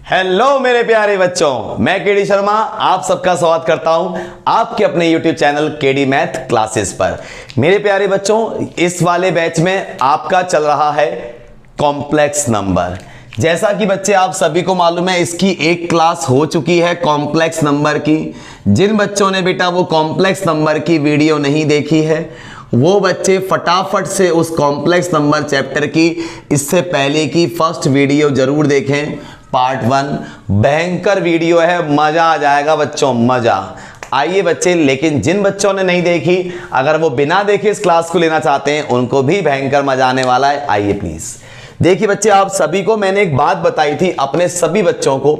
Hello मेरे प्यारे बच्चों, मैं केडी शर्मा आप सबका स्वागत करता हूं आपके अपने YouTube channel KD math classes पर। मेरे प्यारे बच्चों, इस वाले बैच में आपका चल रहा है कॉम्प्लेक्स नंबर। जैसा कि बच्चे आप सभी को मालूम है, इसकी एक क्लास हो चुकी है कॉम्प्लेक्स नंबर की। जिन बच्चों ने बेटा वो कॉम्प्लेक्स नंबर की वीडियो नहीं देखी है, वो बच्चे फटाफट से उस कॉम्प्लेक्स नंबर चैप्टर की इससे पहले की फर्स्ट वीडियो जरूर देखें। पार्ट 1 भयंकर वीडियो है, मजा आ जाएगा बच्चों, मजा। आइए बच्चे, लेकिन जिन बच्चों ने नहीं देखी, अगर वो बिना देखे इस क्लास को लेना चाहते हैं, उनको भी भयंकर मजा आने वाला है। आइए प्लीज देखिए बच्चे, आप सभी को मैंने एक बात बताई थी, अपने सभी बच्चों को,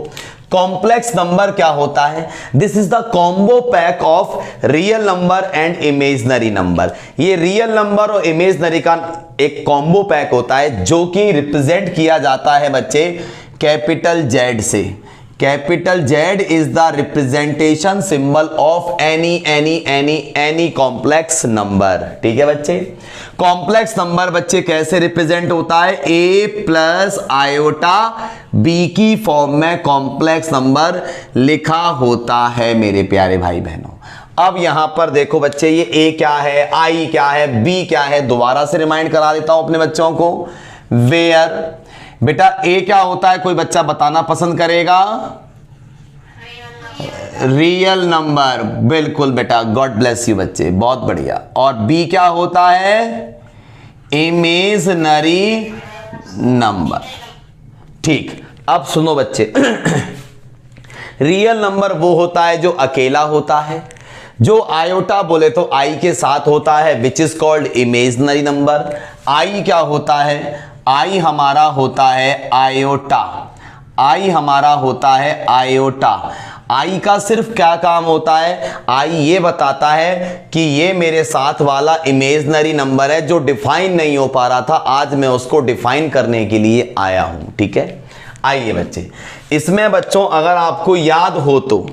कॉम्प्लेक्स नंबर क्या होता है। This is the combo pack of real number and imaginary number. ये रियल नंबर और इमेजिनरी का एक कॉम्बो पैक होता है, जो कि रिप्रेजेंट किया जाता है बच्चे कैपिटल जेड से। Capital Z is the representation symbol of any complex number. ठीक है बच्चे, कॉम्प्लेक्स नंबर बच्चे कैसे रिप्रेजेंट होता है, ए प्लस आयोटा बी की फॉर्म में कॉम्प्लेक्स नंबर लिखा होता है मेरे प्यारे भाई बहनों। अब यहां पर देखो बच्चे, ये ए क्या है, आई क्या है, बी क्या है, दोबारा से रिमाइंड करा देता हूं अपने बच्चों को। वेयर बेटा ए क्या होता है, कोई बच्चा बताना पसंद करेगा? रियल नंबर, बिल्कुल बेटा, गॉड ब्लेस यू बच्चे, बहुत बढ़िया। और बी क्या होता है? Imaginary number. ठीक, अब सुनो बच्चे रियल नंबर वो होता है जो अकेला होता है, जो आयोटा बोले तो आई के साथ होता है, which is called imaginary number. I क्या होता है? आई हमारा होता है आयोटा। आई हमारा होता है आयोटा। आई का सिर्फ क्या काम होता है? आई ये बताता है कि ये मेरे साथ वाला इमेजिनरी नंबर है जो डिफाइन नहीं हो पा रहा था, आज मैं उसको डिफाइन करने के लिए आया हूं। ठीक है, आइए बच्चे, इसमें बच्चों अगर आपको याद हो तो,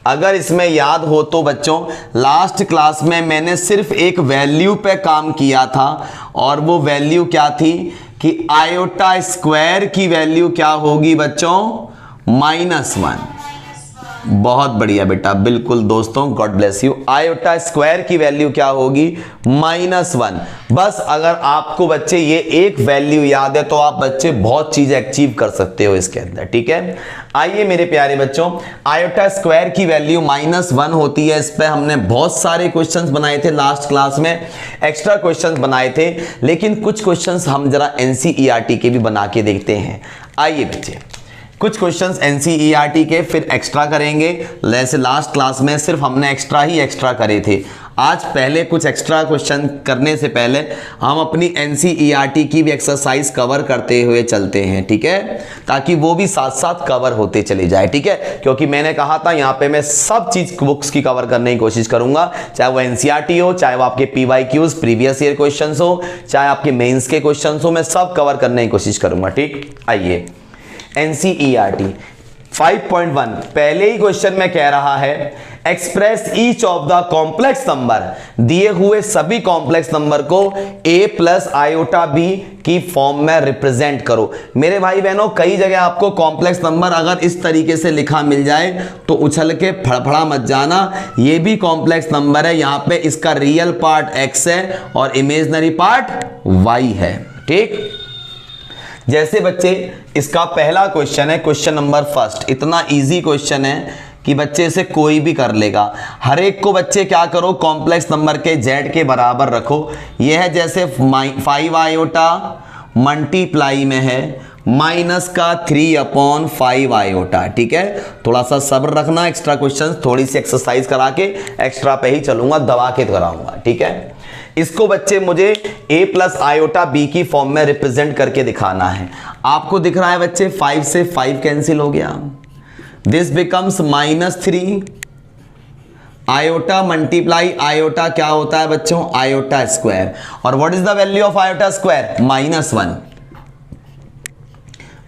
अगर इसमें याद हो तो बच्चों, लास्ट क्लास में मैंने सिर्फ एक वैल्यू पे काम किया था, और वो वैल्यू क्या थी कि आयोटा स्क्वायर की वैल्यू क्या होगी बच्चों? -1। बहुत बढ़िया बेटा, बिल्कुल दोस्तों, God bless you. Iota square की वैल्यू क्या होगी? -1। बस अगर आपको बच्चे ये एक वैल्यू याद है तो आप बच्चे बहुत चीजें अचीव कर सकते हो इसके अंदर। ठीक है, आइए मेरे प्यारे बच्चों, आयोटा स्क्वायर की वैल्यू -1 होती है। इस पे हमने बहुत सारे क्वेश्चंस बनाए थे लास्ट क्लास में, एक्स्ट्रा क्वेश्चंस बनाए थे, लेकिन कुछ क्वेश्चंस हम जरा एनसीईआरटी के भी बना के देखते हैं। आइए बच्चे, कुछ क्वेश्चंस एनसीईआरटी के फिर एक्स्ट्रा करेंगे। जैसे लास्ट क्लास में सिर्फ हमने एक्स्ट्रा करे थे, आज पहले कुछ एक्स्ट्रा क्वेश्चन करने से पहले हम अपनी एनसीईआरटी की भी एक्सरसाइज कवर करते हुए चलते हैं। ठीक है, ताकि वो भी साथ साथ कवर होते चले जाए। ठीक है, क्योंकि मैंने कहा था यहाँ पे मैं सब चीज बुक्स की कवर करने की कोशिश करूंगा, चाहे वो एनसीईआरटी हो, चाहे वो आपके पीवाईक्यूज प्रीवियस ईयर क्वेश्चन हो, चाहे आपके मेंस के क्वेश्चन हो, मैं सब कवर करने की कोशिश करूंगा। ठीक, आइए एनसीईआरटी 5.1 पहले ही क्वेश्चन में कह रहा है, express each of the complex number. दिए हुए सभी कॉम्प्लेक्स नंबर को a प्लस आयोटा b की फॉर्म में रिप्रेजेंट करो। मेरे भाई बहनों, कई जगह आपको कॉम्प्लेक्स नंबर अगर इस तरीके से लिखा मिल जाए तो उछल के फड़फड़ा मत जाना, ये भी कॉम्प्लेक्स नंबर है। यहां पे इसका रियल पार्ट x है और इमेजिनरी पार्ट y है। ठीक, जैसे बच्चे इसका पहला क्वेश्चन है, क्वेश्चन नंबर फर्स्ट, इतना इजी क्वेश्चन है कि बच्चे इसे कोई भी कर लेगा। हर एक को बच्चे क्या करो, कॉम्प्लेक्स नंबर के z के बराबर रखो। यह है जैसे 5 आयोटा मल्टीप्लाई में है -3/5 आयोटा। ठीक है, थोड़ा सा सब्र रखना, एक्स्ट्रा क्वेश्चन थोड़ी सी एक्सरसाइज करा के एक्स्ट्रा पे ही चलूंगा, दबा के कराऊंगा। ठीक है, इसको बच्चे मुझे a प्लस आयोटा b की फॉर्म में रिप्रेजेंट करके दिखाना है। आपको दिख रहा है बच्चे 5 से 5 कैंसिल हो गया, this becomes -3 iota multiply iota क्या होता है बच्चों? Iota square. और what is the value of iota square? -1।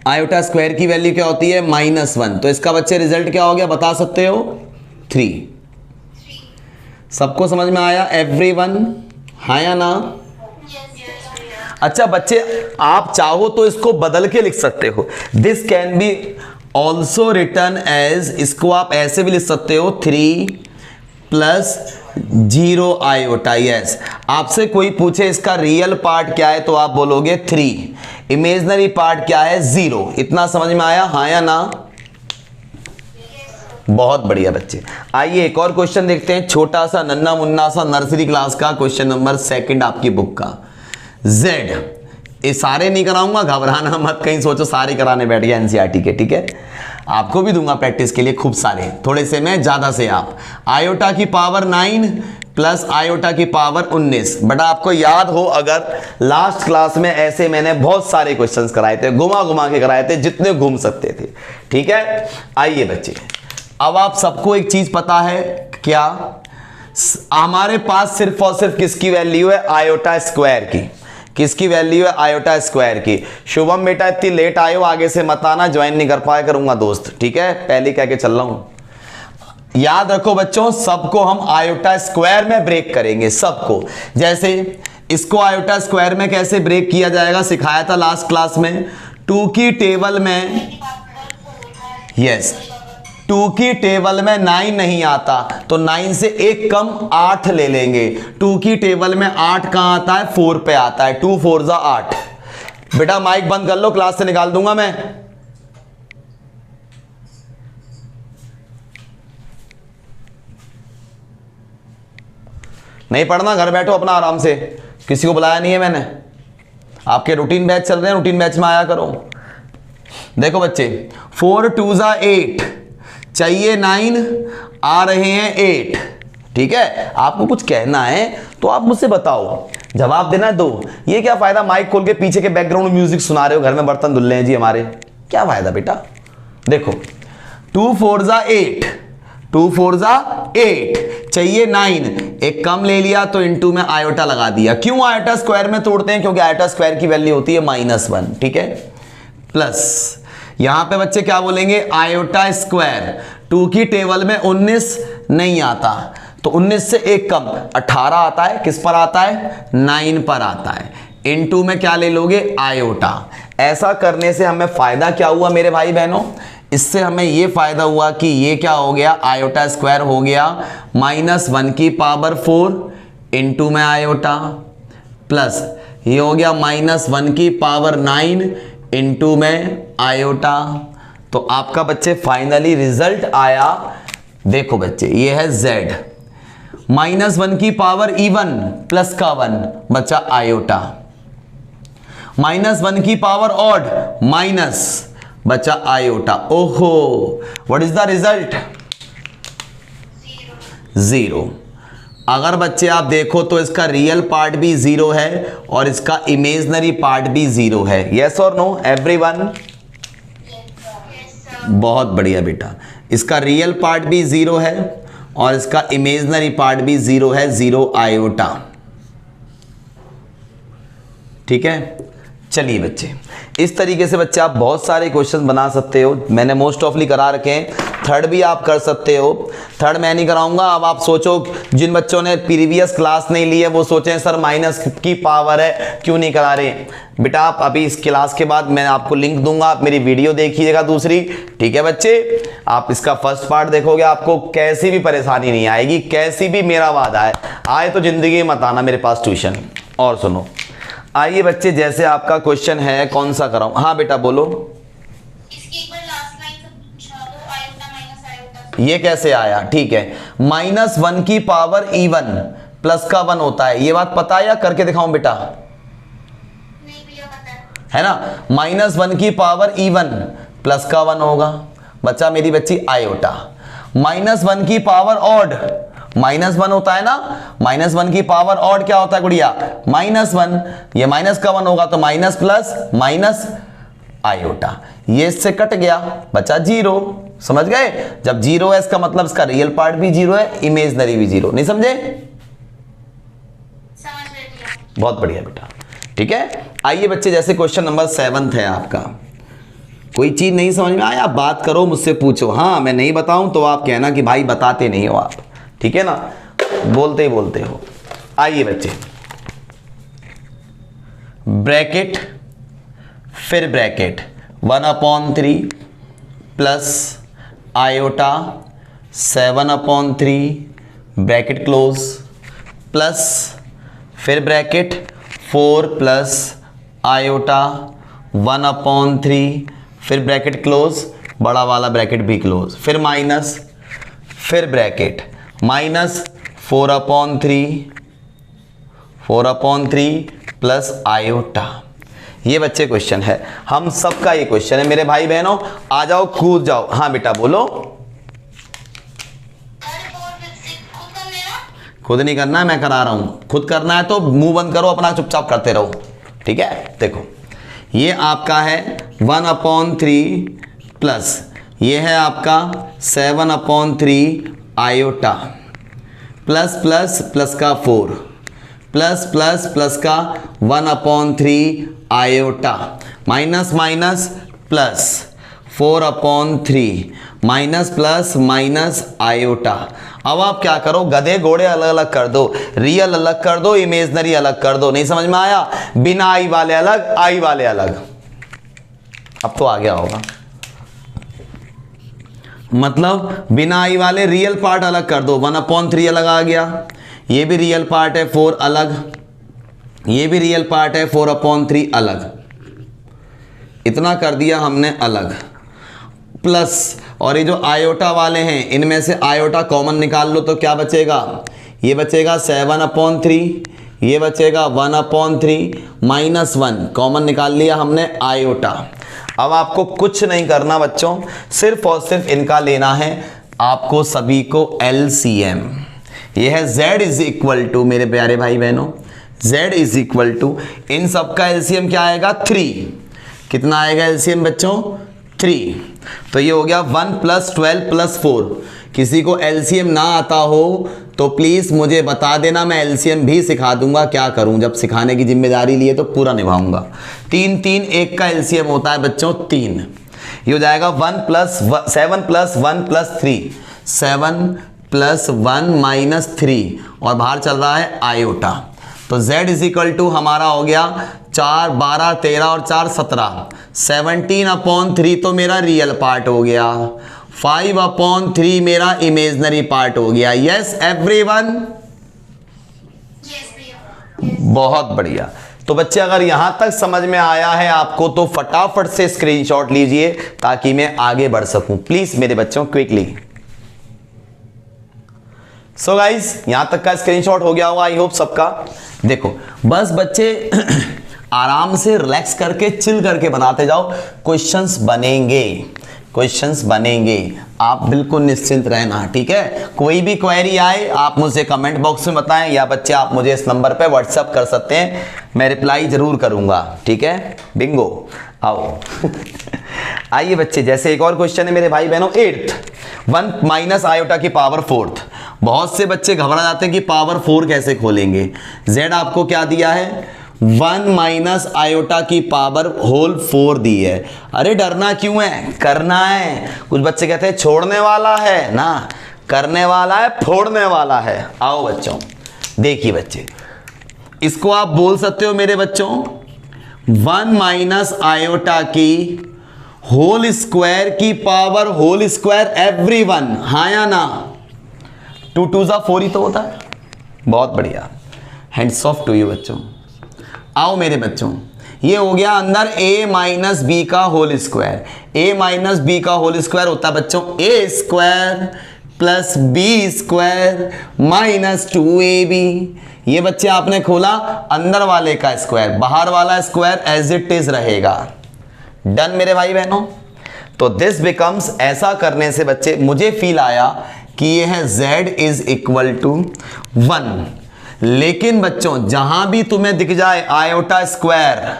Iota square की वैल्यू क्या होती है? -1। तो इसका बच्चे रिजल्ट क्या हो गया, बता सकते हो? 3। सबको समझ में आया? एवरीवन, हाँ या ना? अच्छा बच्चे, आप चाहो तो इसको बदल के लिख सकते हो। This can be also written as, इसको आप ऐसे भी लिख सकते हो 3 प्लस 0 आयोटा। यस, आपसे कोई पूछे इसका रियल पार्ट क्या है तो आप बोलोगे 3, इमेजनरी पार्ट क्या है 0। इतना समझ में आया, हाँ या ना? बहुत बढ़िया बच्चे। आइए एक और क्वेश्चन देखते हैं, छोटा सा नन्ना मुन्ना सा नर्सरी क्लास का क्वेश्चन नंबर 2 आपकी बुक का। Z, ये सारे नहीं कराऊंगा, घबराना मत, कहीं सोचो सारे कराने बैठ गया एनसीईआरटी के, ठीक है? आपको भी दूंगा प्रैक्टिस के लिए खूब सारे, थोड़े से मैं ज्यादा से आप। आयोटा की पावर 9 प्लस आयोटा की पावर 19। बेटा आपको याद हो अगर लास्ट क्लास में ऐसे मैंने बहुत सारे क्वेश्चंस कराए थे, घुमा घुमा के कराए थे जितने घूम सकते थे, ठीक है? आइए बच्चे, अब आप सबको एक चीज पता है क्या? हमारे पास सिर्फ और सिर्फ किसकी वैल्यू है? आयोटा स्क्वायर की। किसकी वैल्यू है? आयोटा स्क्वायर की। शुभम बेटा इतनी लेट आए हो, आगे से मत आना, ज्वाइन नहीं कर पाया करूंगा दोस्त, ठीक है? पहले कह के चल रहा हूं। याद रखो बच्चों, सबको हम आयोटा स्क्वायर में ब्रेक करेंगे, सबको। जैसे इसको आयोटा स्क्वायर में कैसे ब्रेक किया जाएगा सिखाया था लास्ट क्लास में। 2 की टेबल में, यस, 2 की टेबल में 9 नहीं आता तो 9 से एक कम 8 ले लेंगे। 2 की टेबल में 8 कहां आता है? 4 पे आता है। 2 4 जा 8। बेटा माइक बंद कर लो, क्लास से निकाल दूंगा मैं। नहीं पढ़ना, घर बैठो अपना आराम से, किसी को बुलाया नहीं है मैंने। आपके रूटीन बैच चल रहे हैं, रूटीन बैच में आया करो। देखो बच्चे, 4 2 जा 8, चाहिए 9, आ रहे हैं 8, ठीक है? आपको कुछ कहना है तो आप मुझसे बताओ, जवाब देना है 2। ये क्या फायदा माइक खोल के पीछे के बैकग्राउंड म्यूजिक सुना रहे हो, घर में बर्तन धुल रहे हैं जी हमारे, क्या फायदा बेटा? देखो 2 4 जा 8, 2 4 जा 8, चाहिए 9, एक कम ले लिया तो इनटू में आयोटा लगा दिया। क्यों आयोटा स्क्वायर में तोड़ते हैं? क्योंकि आयोटा स्क्वायर की वैल्यू होती है -1, ठीक है? प्लस यहां पे बच्चे क्या बोलेंगे? Iota square. 2 की टेबल में 19 नहीं आता तो 19 से एक कम 18 आता है। किस पर आता है? 9 पर आता है। इनटू में क्या ले लोगे? आयोटा। ऐसा करने से हमें फायदा क्या हुआ मेरे भाई बहनों? इससे हमें यह फायदा हुआ कि ये क्या हो गया? आयोटा स्क्वायर हो गया -1 की पावर 4 इनटू में आयोटा, प्लस ये हो गया -1 की पावर 9 इनटू में आयोटा। तो आपका बच्चे फाइनली रिजल्ट आया, देखो बच्चे ये है Z, -1 की पावर इवन प्लस का 1 बचा आयोटा, -1 की पावर ऑड माइनस बचा आयोटा। ओहो, व्हाट इज द रिजल्ट? 0। अगर बच्चे आप देखो तो इसका रियल पार्ट भी 0 है और इसका इमेजनरी पार्ट भी 0 है। यस और नो एवरीवन? बहुत बढ़िया बेटा, इसका रियल पार्ट भी 0 है और इसका इमेजनरी पार्ट भी 0 है, 0 आयोटा, ठीक है? चलिए बच्चे, इस तरीके से बच्चे आप बहुत सारे क्वेश्चन बना सकते हो। मैंने मोस्ट ऑफली करा रखे हैं, थर्ड भी आप कर सकते हो। थर्ड मैं नहीं कराऊंगा। अब आप सोचो, जिन बच्चों ने प्रीवियस क्लास नहीं ली है वो सोचें सर माइनस की पावर है क्यों नहीं करा रहे। बेटा आप अभी इस क्लास के बाद मैं आपको लिंक दूंगा, आप मेरी वीडियो देखिएगा दूसरी, ठीक है बच्चे? आप इसका फर्स्ट पार्ट देखोगे, आपको कैसी भी परेशानी नहीं आएगी, कैसी भी, मेरा वादा है। आए तो जिंदगी मत आना मेरे पास ट्यूशन। और सुनो, आइए बच्चे, जैसे आपका क्वेश्चन है, कौन सा कराऊं? हाँ बेटा बोलो। ये कैसे आया? ठीक है, -1 की पावर इवन प्लस का 1 होता है, ये बात पता है या करके दिखाऊं बेटा? नहीं भैया पता है ना? -1 की पावर इवन प्लस का 1 होगा, बच्चा मेरी बच्ची आयोटा। -1 की पावर ऑड -1 होता है ना, -1 की पावर ऑड क्या होता है गुड़िया? -1, ये माइनस का 1 होगा तो माइनस प्लस माइनस आयोटा, ये इससे कट गया, बचा 0। समझ गए? जब 0 है इसका मतलब इसका रियल पार्ट भी 0 है, इमेजनरी भी 0। नहीं समझे? समझ गया। बहुत बढ़िया बेटा, ठीक है? आइए बच्चे, जैसे क्वेश्चन नंबर 7 है आपका, कोई चीज नहीं समझ में आया बात करो, मुझसे पूछो। हाँ, मैं नहीं बताऊं तो आप कहना कि भाई बताते नहीं हो आप, ठीक है ना? बोलते ही बोलते हो। आइए बच्चे, ब्रैकेट फिर bracket 1/3 plus iota 7/3 bracket close plus फिर ब्रैकेट 4 प्लस आयोटा 1/3 फिर ब्रैकेट क्लोज, बड़ा वाला ब्रैकेट भी क्लोज, फिर माइनस, फिर ब्रैकेट माइनस 4/3 प्लस आयोटा। ये बच्चे क्वेश्चन है, हम सबका ये क्वेश्चन है मेरे भाई बहनों। आ जाओ, कूद जाओ। हाँ बेटा बोलो। खुद नहीं करना है, मैं करा रहा हूं। खुद करना है तो मुंह बंद करो अपना, चुपचाप करते रहो, ठीक है। देखो ये आपका है 1/3 प्लस ये है आपका 7/3 आयोटा प्लस प्लस प्लस का 4 प्लस प्लस प्लस का 1/3 iota minus minus plus 4/3 minus plus minus iota. अब आप क्या करो, गधे घोड़े अलग अलग कर दो, रियल अलग कर दो, इमेजनरी अलग कर दो। नहीं समझ में आया? बिना आई वाले अलग, आई वाले अलग। अब तो आ गया होगा, मतलब बिना आई वाले रियल पार्ट अलग कर दो, 1/3 अलग आ गया, ये भी रियल पार्ट है 4 अलग, ये भी रियल पार्ट है 4/3 अलग, इतना कर दिया हमने अलग। प्लस और ये जो आयोटा वाले हैं इनमें से आयोटा कॉमन निकाल लो तो क्या बचेगा, ये बचेगा 7/3, ये बचेगा 1/3 माइनस 1 कॉमन निकाल लिया हमने आयोटा। अब आपको कुछ नहीं करना बच्चों, सिर्फ और सिर्फ इनका लेना है आपको सभी को LCM। ये है Z इज इक्वल टू, मेरे प्यारे भाई बहनों, Z इज इक्वल टू इन सबका LCM क्या आएगा 3। कितना आएगा LCM बच्चों 3। तो ये हो गया 1 + 12 + 4। किसी को LCM ना आता हो तो प्लीज़ मुझे बता देना, मैं LCM भी सिखा दूंगा। क्या करूं, जब सिखाने की जिम्मेदारी लिए तो पूरा निभाऊंगा। 3 3 1 का LCM होता है बच्चों 3। ये हो जाएगा 7 + 1 + 3, 7 + 1 - 3 और बाहर चल रहा है आयोटा। तो Z इज इक्वल टू हमारा हो गया 4 12 13 और 4 17, 17/3 तो मेरा रियल पार्ट हो गया, 5/3 मेरा इमेजनरी पार्ट हो गया। यस एवरीवन, बहुत बढ़िया। तो बच्चे अगर यहां तक समझ में आया है आपको तो फटाफट से स्क्रीनशॉट लीजिए ताकि मैं आगे बढ़ सकूं, प्लीज मेरे बच्चों क्विकली। सो गाइस यहां तक का स्क्रीनशॉट हो गया होगा आई होप सबका। देखो बस बच्चे आराम से रिलैक्स करके चिल करके बनाते जाओ, क्वेश्चंस बनेंगे, क्वेश्चंस बनेंगे, आप बिल्कुल निश्चिंत रहना, ठीक है। कोई भी क्वेरी आए आप मुझे कमेंट बॉक्स में बताएं या बच्चे आप मुझे इस नंबर पे व्हाट्सएप कर सकते हैं, मैं रिप्लाई जरूर करूंगा, ठीक है। बिंगो आओ आइए बच्चे, जैसे एक और क्वेश्चन है मेरे भाई बहनों 8th 1 - आयोटा की पावर 4th। बहुत से बच्चे घबरा जाते हैं कि पावर 4 कैसे खोलेंगे। Z आपको क्या दिया है 1 - आयोटा की पावर होल 4 दी है। अरे डरना क्यों है, करना है। कुछ बच्चे कहते हैं छोड़ने वाला है ना, करने वाला है, फोड़ने वाला है। आओ बच्चों देखिए बच्चे, इसको आप बोल सकते हो मेरे बच्चों 1 - आयोटा की होल स्क्वायर की पावर होल स्क्वायर एवरीवन, हाँ या ना। 2 2 4 ही तो होता है। बहुत बढ़िया, हैंड्स ऑफ टू यू बच्चों। आओ मेरे बच्चों, ये हो गया अंदर a - b का होल स्क्वायर। a - b का होल स्क्वायर होता है बच्चों a² + b² - 2ab। ये बच्चे आपने खोला अंदर वाले का स्क्वायर, बाहर वाला स्क्वायर एज इट इज रहेगा। डन मेरे भाई बहनों। तो दिस बिकम्स, ऐसा करने से बच्चे मुझे फील आया कि ये है Z इज इक्वल टू 1। लेकिन बच्चों जहां भी तुम्हें दिख जाए आयोटा स्क्वायर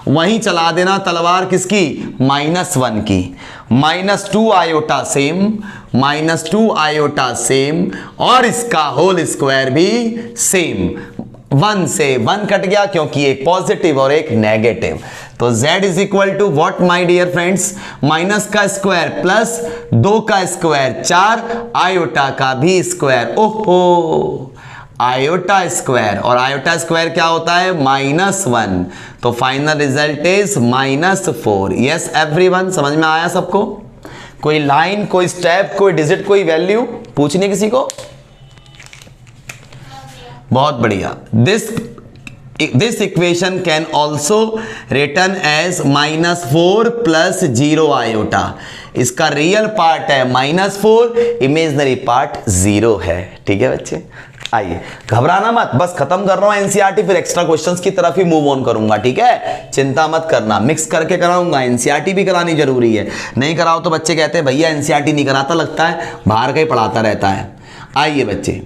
वहीं चला देना तलवार किसकी, -1 की। -2 आयोटा सेम, -2 आयोटा सेम और इसका होल स्क्वायर भी सेम। 1 से 1 कट गया क्योंकि एक पॉजिटिव और एक नेगेटिव। तो Z is equal to what my dear friends, minus का स्क्वायर प्लस 2 का स्क्वायर 4, आयोटा का भी स्क्वायर, ओहो आयोटा स्क्वायर, और आयोटा स्क्वायर क्या होता है -1। तो final result is -4। Yes everyone, समझ में आया सबको। कोई लाइन, कोई स्टेप, कोई डिजिट, कोई वैल्यू पूछनी किसी को? बहुत बढ़िया। This equation can also written as -4 + 0 iota. इसका रियल पार्ट है -4, इमेजनरी पार्ट 0 है। ठीक है बच्चे, आइए घबराना मत, बस खत्म कर रहा हूं एनसीईआरटी, फिर एक्स्ट्रा क्वेश्चंस की तरफ ही मूव ऑन करूंगा। ठीक है, चिंता मत करना, मिक्स करके कराऊंगा। एनसीईआरटी भी करानी जरूरी है, नहीं कराओ तो बच्चे कहते हैं भैया एनसीईआरटी नहीं कराता, लगता है बाहर का ही पढ़ाता रहता है। आइए बच्चे,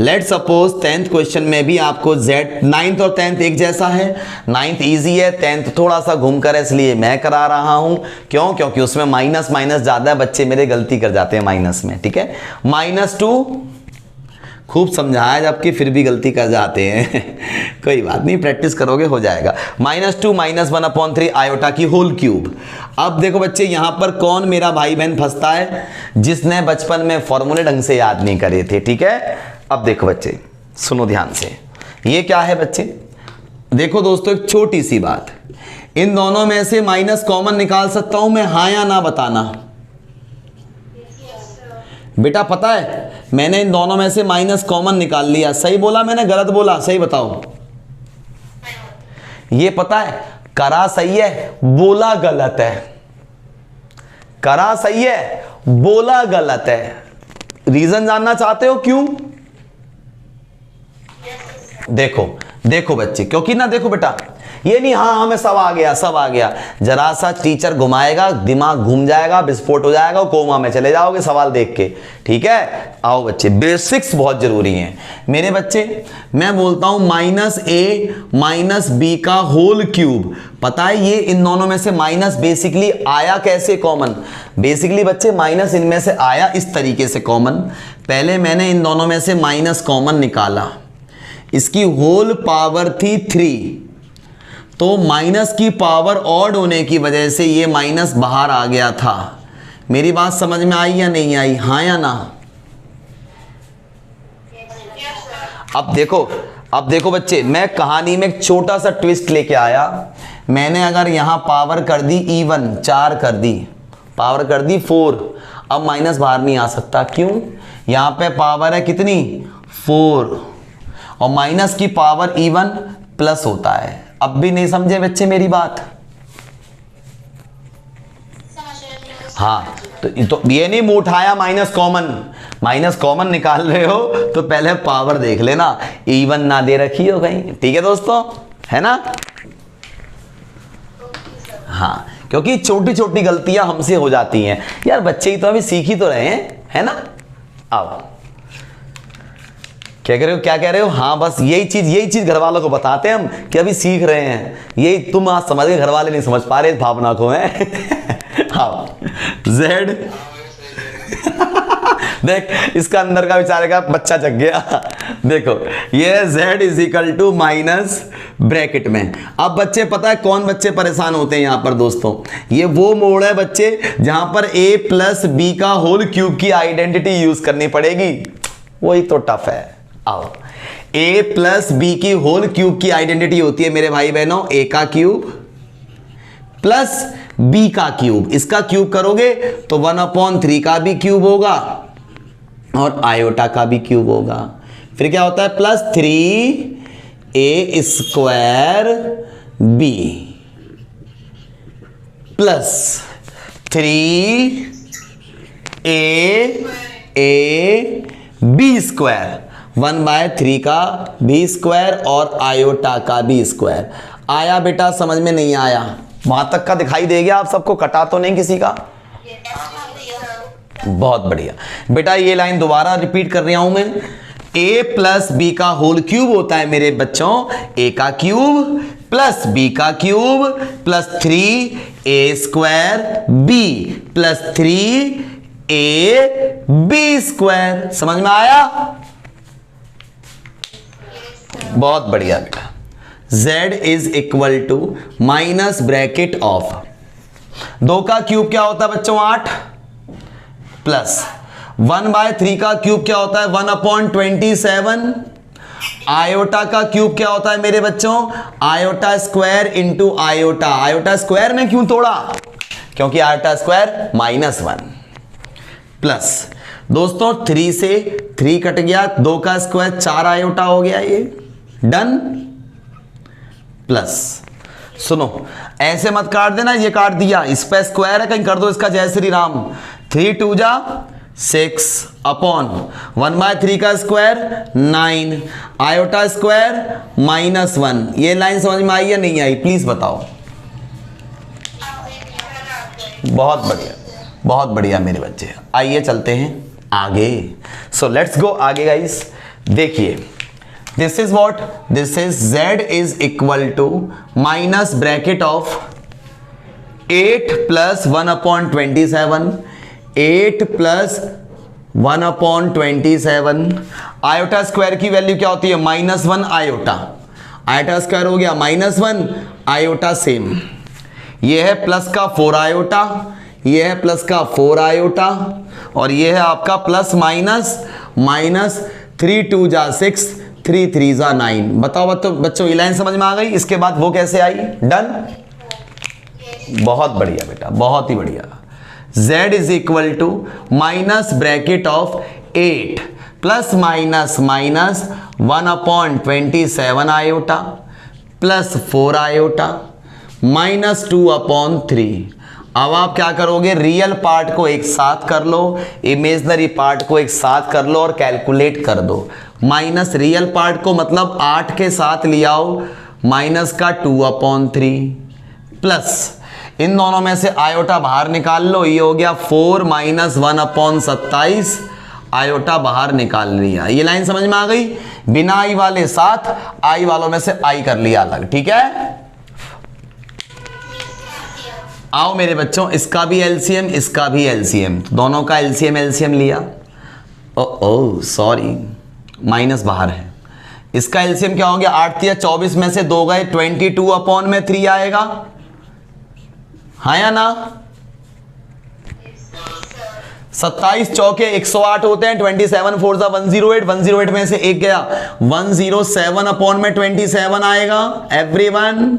लेट सपोज 10th क्वेश्चन में भी आपको Z 9th और 10th एक जैसा है। 9th इजी है, 10th थोड़ा सा घूम कर, इसलिए मैं करा रहा हूं। क्यों? क्योंकि उसमें माइनस ज्यादा है, बच्चे मेरे गलती कर जाते हैं माइनस में। ठीक है, -2 खूब समझाया जबकि फिर भी गलती कर जाते हैं कोई बात नहीं, प्रैक्टिस करोगे हो जाएगा। -2 -1/3 आयोटा की होल क्यूब। अब देखो बच्चे, यहां पर कौन मेरा भाई बहन फंसता है? जिसने बचपन में फॉर्मूले ढंग से याद नहीं करे थे। ठीक है, अब देखो बच्चे, सुनो ध्यान से, ये क्या है बच्चे? देखो दोस्तों, एक छोटी सी बात, इन दोनों में से माइनस कॉमन निकाल सकता हूं मैं, हाँ या ना बताना। बेटा पता है, मैंने इन दोनों में से माइनस कॉमन निकाल लिया। सही बोला मैंने, गलत बोला? सही बताओ। ये पता है, करा सही है, बोला गलत है। करा सही है, बोला गलत है। रीजन जानना चाहते हो क्यों? देखो देखो बच्चे, क्योंकि ना देखो बेटा, ये नहीं हाँ हमें सब आ गया सब आ गया, जरा सा टीचर घुमाएगा, दिमाग घूम जाएगा, विस्फोट हो जाएगा, कोमा में चले जाओगे सवाल देख के। ठीक है, आओ बच्चे, बेसिक्स बहुत जरूरी हैं मेरे बच्चे। मैं बोलता हूं -a - b का होल क्यूब। पता है ये इन दोनों में से माइनस बेसिकली आया कैसे कॉमन? बेसिकली बच्चे माइनस इनमें से आया इस तरीके से कॉमन। पहले मैंने इन दोनों में से माइनस कॉमन निकाला, इसकी होल पावर थी 3, तो माइनस की पावर ऑड होने की वजह से ये माइनस बाहर आ गया था। मेरी बात समझ में आई या नहीं आई? हाँ या ना? अब देखो बच्चे, मैं कहानी में एक छोटा सा ट्विस्ट लेके आया। मैंने अगर यहां पावर कर दी इवन, 4 कर दी, पावर कर दी 4, अब माइनस बाहर नहीं आ सकता। क्यों? यहां पे पावर है कितनी? 4, और माइनस की पावर इवन प्लस होता है। अब भी नहीं समझे बच्चे मेरी बात? हाँ, तो ये नहीं मुंह उठाया माइनस कॉमन निकाल रहे हो तो पहले पावर देख लेना, इवन ना दे रखी हो कहीं। ठीक है दोस्तों, है ना? हाँ, क्योंकि छोटी छोटी गलतियां हमसे हो जाती हैं यार, बच्चे ही तो अभी सीख ही तो रहे हैं, है ना? आओ, क्या कह रहे हो? हाँ, बस यही चीज घर वालों को बताते हैं हम कि अभी सीख रहे हैं। यही तुम आज समझ गए, घर वाले नहीं समझ पा रहे इस भावना को है हाँ, Z देख, इसका अंदर का बेचारे का बच्चा जग गया। देखो, ये Z = माइनस ब्रैकेट में। अब बच्चे पता है कौन बच्चे परेशान होते हैं यहाँ पर दोस्तों? ये वो मोड़ है बच्चे जहां पर a + b का होल क्यूब की आइडेंटिटी यूज करनी पड़ेगी, वही तो टफ है। आओ, a + b की होल क्यूब की आइडेंटिटी होती है मेरे भाई बहनों, a का क्यूब प्लस b का क्यूब। इसका क्यूब करोगे तो 1/3 का भी क्यूब होगा और आयोटा का भी क्यूब होगा। फिर क्या होता है? +3a² b प्लस 3a² 1/3 का b² और आयोटा का b²। आया बेटा? समझ में नहीं आया? वहां तक का दिखाई दे गया आप सबको? कटा तो नहीं किसी का? बहुत बढ़िया बेटा, ये लाइन दोबारा रिपीट कर रहा हूं मैं। a + b का होल क्यूब होता है मेरे बच्चों, a का क्यूब प्लस b का cube plus 3a² b plus 3ab²। समझ में आया? बहुत बढ़िया बेटा। Z = माइनस ब्रैकेट ऑफ 2 का क्यूब क्या होता है बच्चों? 8 प्लस 1/3 का क्यूब क्या होता है? 1/27। आयोटा का क्यूब क्या होता है मेरे बच्चों? Iota square into iota. Iota square में क्यों तोड़ा? क्योंकि आयोटा स्क्वायर -1। प्लस दोस्तों 3 से 3 कट गया, 2 का स्क्वायर 4 आयोटा हो गया, ये डन। प्लस सुनो ऐसे मत काट देना, ये काट दिया, इस पे स्क्वायर है, कहीं कर दो इसका जय श्री राम। 3 2 जा 6 अपॉन 1/3 का स्क्वायर 9 आयोटा स्क्वायर -1। ये लाइन समझ में आई या नहीं आई, प्लीज बताओ। बहुत बढ़िया, बहुत बढ़िया मेरे बच्चे। आइए चलते हैं आगे। सो लेट्स गो आगे गाइस। देखिए this is what, this is z is equal to minus bracket of 8 + 1/27, 8 + 1/27। Iota square की वैल्यू क्या होती है, -1 आयोटा। आयोटा स्क्वायर हो गया -1 आयोटा सेम। ये है प्लस का 4 आयोटा, ये है प्लस का 4 आयोटा, और ये है आपका प्लस माइनस 3 2 जा 6 3 3 जा 9। बताओ बच्चों ये लाइन समझ में आ गई। इसके बाद वो कैसे आई, डन। बहुत बढ़िया बेटा, बहुत ही बढ़िया। z is equal to minus bracket of 8 + minus 1/27 iota plus 4 iota -2/3। अब आप क्या करोगे, रियल पार्ट को एक साथ कर लो, इमेजिनरी पार्ट को एक साथ कर लो और कैलकुलेट कर दो। माइनस रियल पार्ट को मतलब 8 के साथ ले आओ, माइनस का 2/3 प्लस इन दोनों में से आयोटा बाहर निकाल लो, ये हो गया 4 - 1/27 आयोटा बाहर निकाल लिया। ये लाइन समझ में आ गई। बिना आई वाले साथ, आई वालों में से आई कर लिया अलग, ठीक है। आओ मेरे बच्चों, इसका भी एलसीएम, इसका भी एलसीएम, दोनों का एलसीएम लिया। ओ सॉरी, माइनस बाहर है। इसका एलसीएम क्या हो गया, 8 × 24 में से 2 गए, 22/3 आएगा, हाँ या ना। 27 चौके 108 होते हैं, 27 4 = 108, 108 में से एक गया, 107/27 आएगा एवरीवन।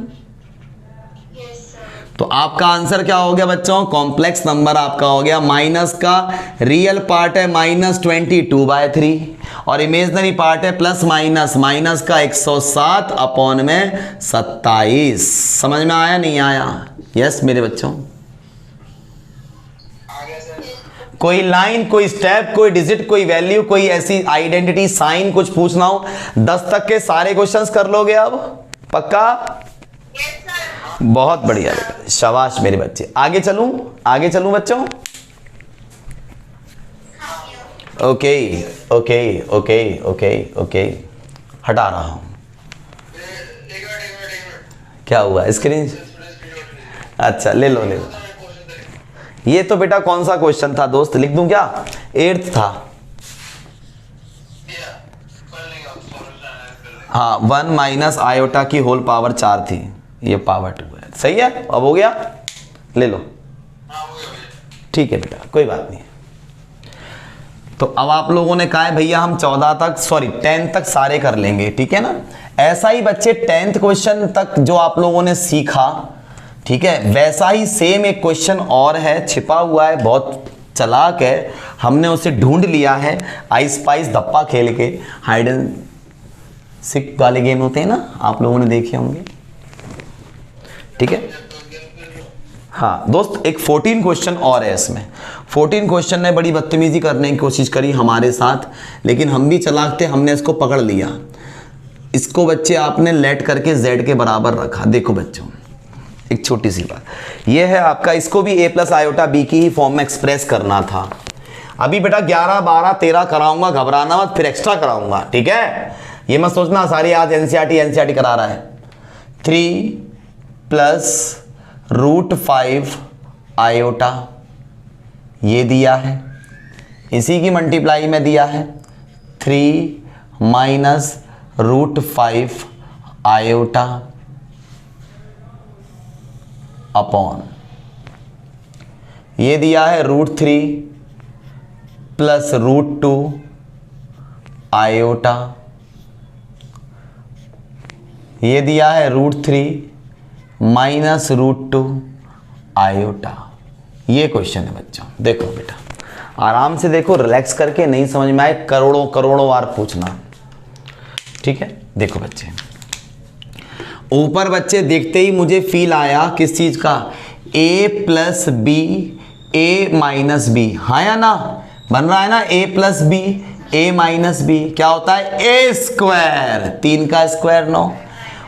तो आपका आंसर क्या हो गया बच्चों, कॉम्प्लेक्स नंबर आपका हो गया। माइनस का रियल पार्ट है -22/3 और इमेजिनरी पार्ट है माइनस का 107/27। समझ में आया नहीं आया? यस मेरे बच्चों। कोई लाइन, कोई स्टेप, कोई डिजिट, कोई वैल्यू, कोई ऐसी आइडेंटिटी साइन कुछ पूछना हो, 10 तक के सारे क्वेश्चंस कर लोगे अब, पक्का? बहुत बढ़िया बेटा, शाबाश मेरे बच्चे। आगे चलूं बच्चों। Okay okay okay okay okay, हटा रहा हूं। क्या हुआ, स्क्रीन? अच्छा ले लो। ये तो बेटा कौन सा क्वेश्चन था दोस्त, लिख दूं क्या? 8th था। हाँ, 1 - आयोटा की होल पावर 4 थी, ये पावर 2 है। सही है, अब हो गया, ले लो। ठीक है बेटा, कोई बात नहीं। तो अब आप लोगों ने कहा है भैया हम 10th तक सारे कर लेंगे, ठीक है ना। ऐसा ही बच्चे 10th क्वेश्चन तक जो आप लोगों ने सीखा, ठीक है, वैसा ही सेम एक क्वेश्चन और है, छिपा हुआ है, बहुत चालाक है, हमने उसे ढूंढ लिया है। आई स्पाइस धप्पा खेल के, हाइड एंड सीक वाले गेम होते हैं ना, आप लोगों ने देखे होंगे, ठीक है। हाँ दोस्त, एक 14 क्वेश्चन और है इसमें। 14 क्वेश्चन ने बड़ी बदतमीजी करने की कोशिश करी हमारे साथ, लेकिन हम भी चालाक थे, हमने इसको पकड़ लिया। इसको बच्चे आपने लेट करके z के बराबर रखा। देखो बच्चों, एक छोटी सी बात, ये है आपका, इसको भी a + आयोटा b की ही फॉर्म में एक्सप्रेस करना था। अभी बेटा 11 12 13 कराऊंगा, घबराना मत, फिर एक्स्ट्रा कराऊंगा, ठीक है। ये मत सोचना सारी आज एनसीईआरटी करा रहा है। 3 + √5 आयोटा ये दिया है, इसी की मल्टीप्लाई में दिया है 3 - √5 आयोटा अपॉन ये दिया है √3 + √2 आयोटा, ये दिया है √3 - √2 आयोटा। ये क्वेश्चन है बच्चों। देखो बेटा, आराम से देखो, रिलैक्स करके, नहीं समझ में आए करोड़ों करोड़ों बार पूछना, ठीक है। देखो बच्चे, ऊपर बच्चे देखते ही मुझे फील आया किस चीज का, a plus B A minus B, हाँ या ना, बन रहा है ना, a plus B A minus B क्या होता है, ए स्क्वायर, 3 का स्क्वायर 9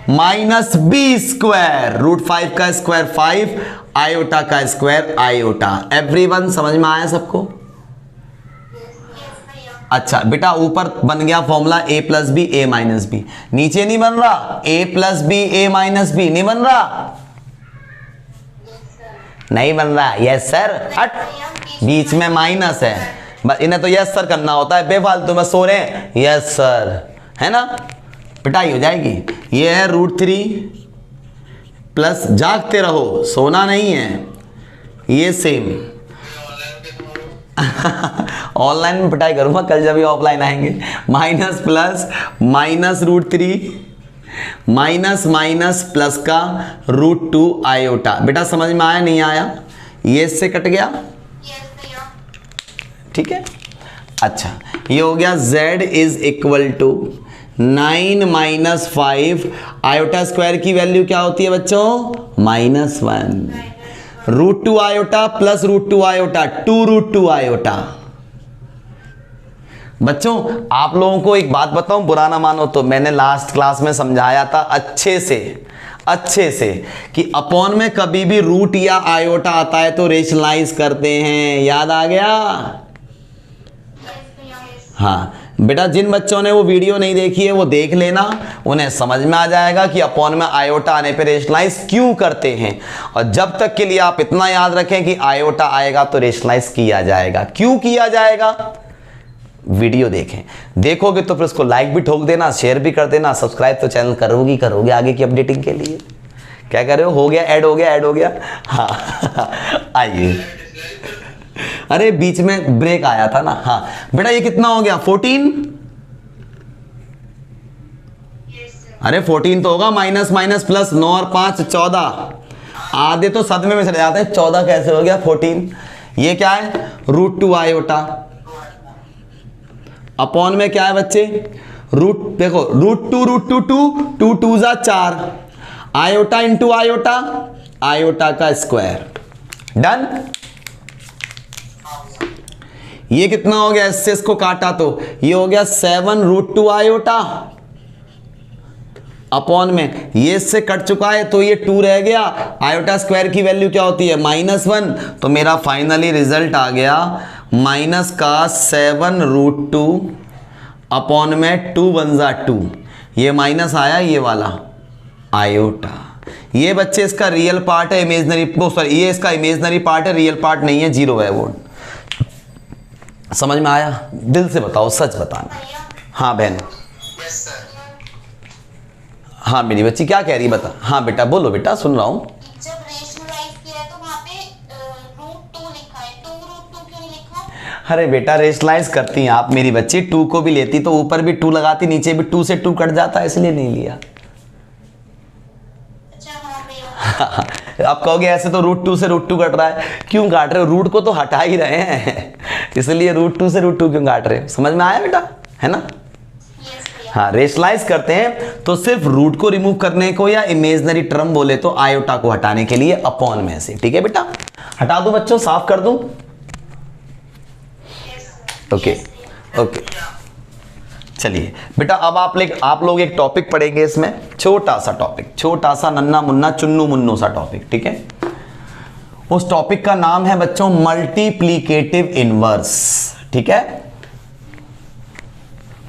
माइनस बी स्क्वायर √5 का स्क्वायर 5 आयोटा का स्क्वायर आयोटा। एवरीवन समझ में आया सबको? अच्छा बेटा, ऊपर बन गया formula a plus B A minus B, नीचे नहीं बन रहा a plus B A minus B, नहीं बन रहा, नहीं बन रहा, यस सर, हट, बीच में माइनस है, बस इन्हें तो यस सर करना होता है, बेफालतू में सो रहे हैं, यस सर, है ना, पिटाई हो जाएगी। ये है √3 प्लस, जागते रहो, सोना नहीं है, ये सेम ऑनलाइन में पिटाई करूंगा कल जब ये ऑफलाइन आएंगे, minus plus minus √3 minus minus plus का √2 आयोटा। बेटा समझ में आया नहीं आया, ये इससे कट गया, ठीक है। अच्छा ये हो गया z is equal to 9 minus 5 iota square की वैल्यू क्या होती है बच्चों, -1 √2 आयोटा प्लस √2 आयोटा 2 √2 आयोटा। बच्चों आप लोगों को एक बात बताऊं, बुरा ना मानो तो, मैंने लास्ट क्लास में समझाया था अच्छे से कि अपॉन में कभी भी रूट या आयोटा आता है तो रेशनलाइज करते हैं, याद आ गया? हाँ बेटा, जिन बच्चों ने वो वीडियो नहीं देखी है वो देख लेना, उन्हें समझ में आ जाएगा कि अपॉन में आयोटा आने पे रेशनलाइज क्यों करते हैं। और जब तक के लिए आप इतना याद रखें कि आयोटा आएगा तो रेशनलाइज किया जाएगा, क्यों किया जाएगा, वीडियो देखें, देखोगे तो फिर उसको लाइक भी ठोक देना, शेयर भी कर देना, सब्सक्राइब तो चैनल करोगे आगे की अपडेटिंग के लिए। क्या कर रहे हो गया, ऐड हो गया हाँ आइए, अरे बीच में ब्रेक आया था ना। हाँ बेटा ये कितना हो गया, 14, अरे 14 तो होगा, माइनस माइनस प्लस 9 और 5 14, आधे तो सदमे में चले जाते हैं, 14 कैसे हो गया 14। ये क्या है, √2 आयोटा, अपॉन में क्या है बच्चे, देखो √2 2 2 जा 4 आयोटा इंटू आयोटा, आयोटा का स्क्वायर, डन। ये कितना हो गया, इससे इसको काटा तो ये हो गया 7 √2 आयोटा, अपॉन में ये इससे कट चुका है तो ये 2 रह गया, आयोटा स्क्वायर की वैल्यू क्या होती है, -1, तो मेरा फाइनली रिजल्ट आ गया माइनस का 7 √2 अपॉन में 2 1 जा 2, ये माइनस आया ये वाला आयोटा। ये बच्चे इसका रियल पार्ट है, इमेजनरी, सॉरी ये इसका इमेजनरी पार्ट है, रियल पार्ट नहीं है, 0 है वो। समझ में आया? दिल से बताओ, सच बताना। हाँ बहन, हाँ मेरी बच्ची क्या कह रही बता। हाँ बेटा बोलो, बेटा सुन रहा हूँ। जब रेशनलाइज किया है तो वहाँ पे √2 लिखा है, 2 √2 क्यों नहीं लिखा? अरे बेटा रेशनलाइज करती हैं आप मेरी बच्ची, 2 को भी लेती तो ऊपर भी 2 लगाती, नीचे भी 2 से 2 कट जाता, इसलिए नहीं लिया। आप कहोगे ऐसे तो √2 से √2 कट रहा है, क्यों काट रहे हो, रूट को तो हटा ही रहे हैं इसलिए √2 से √2 क्यों काट रहे हो, समझ में आया बेटा, है ना? हाँ रेशनलाइज करते हैं तो सिर्फ रूट को रिमूव करने को, या इमेजनरी टर्म बोले तो आयोटा को हटाने के लिए अपॉन में से, ठीक है बेटा? हटा दूं बच्चों, साफ कर दूं? ओके ओके चलिए बेटा, अब आप लोग एक टॉपिक पढ़ेंगे इसमें, छोटा सा टॉपिक, छोटा सा नन्ना मुन्ना चुन्नू मुन्नू सा टॉपिक, ठीक है? उस टॉपिक का नाम है बच्चों मल्टीप्लीकेटिव इनवर्स, ठीक है?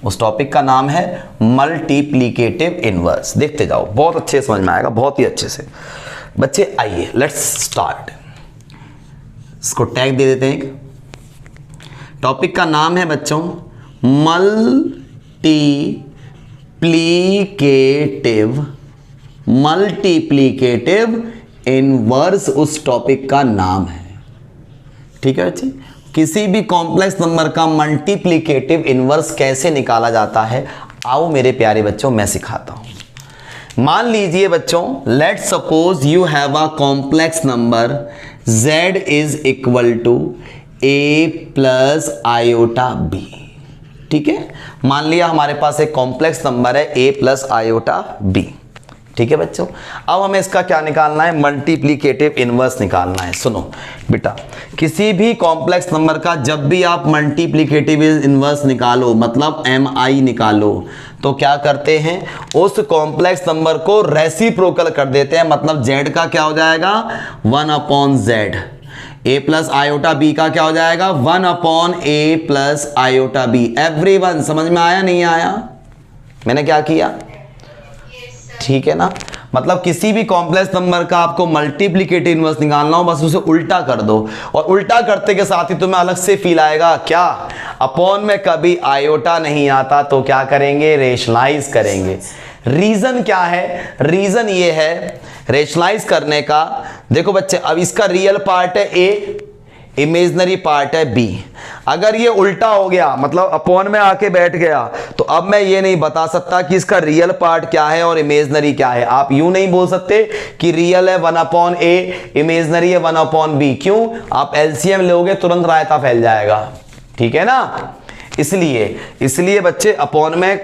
उस टॉपिक का नाम है मल्टीप्लीकेटिव इनवर्स। देखते जाओ, बहुत अच्छे समझ में आएगा, बहुत ही अच्छे से। बच्चे आइए लेट्स स्टार्ट, इसको टैग दे देते हैं। टॉपिक का नाम है बच्चों मल्टीप्लीकेटिव इनवर्स, उस टॉपिक का नाम है, ठीक है बच्चे? किसी भी कॉम्प्लेक्स नंबर का मल्टीप्लीकेटिव इनवर्स कैसे निकाला जाता है, आओ मेरे प्यारे बच्चों मैं सिखाता हूं। मान लीजिए बच्चों, let suppose you have a complex number z is equal to A plus iota B. ठीक है, मान लिया हमारे पास एक कॉम्प्लेक्स नंबर है ए प्लस आयोटा बी। ठीक है बच्चों, अब हमें इसका क्या निकालना है, मल्टीप्लिकेटिव इनवर्स निकालना है। सुनो बेटा, किसी भी कॉम्प्लेक्स नंबर का जब भी आप मल्टीप्लिकेटिव इनवर्स निकालो, मतलब MI निकालो, तो क्या करते हैं, उस कॉम्प्लेक्स नंबर को रेसिप्रोकल कर देते हैं। मतलब z का क्या हो जाएगा, 1/z। a plus iota B का क्या हो जाएगा, 1/a plus iota B. Everyone समझ में आया नहीं आया, मैंने क्या किया? ठीक है ना, मतलब किसी भी कॉम्प्लेक्स नंबर का आपको मल्टीप्लिकेटिव इनवर्स निकालना हो, बस उसे उल्टा कर दो, और उल्टा करते के साथ ही तुम्हें अलग से फील आएगा, क्या अपॉन में कभी आयोटा नहीं आता, तो क्या करेंगे, रेशनलाइज करेंगे। रीजन क्या है, रीजन ये है रेशनलाइज करने का। देखो बच्चे, अब इसका रियल पार्ट है ए, इमेजिनरी पार्ट है बी। अगर ये उल्टा हो गया, मतलब अपॉन में आके बैठ गया, तो अब मैं ये नहीं बता सकता कि इसका रियल पार्ट क्या है और इमेजिनरी क्या है। आप यूं नहीं बोल सकते कि रियल है 1/a, इमेजिनरी है 1/b। क्यों? आप एलसीएम लोगे तुरंत रायता फैल जाएगा। ठीक है ना, इसलिए बच्चे अपॉन में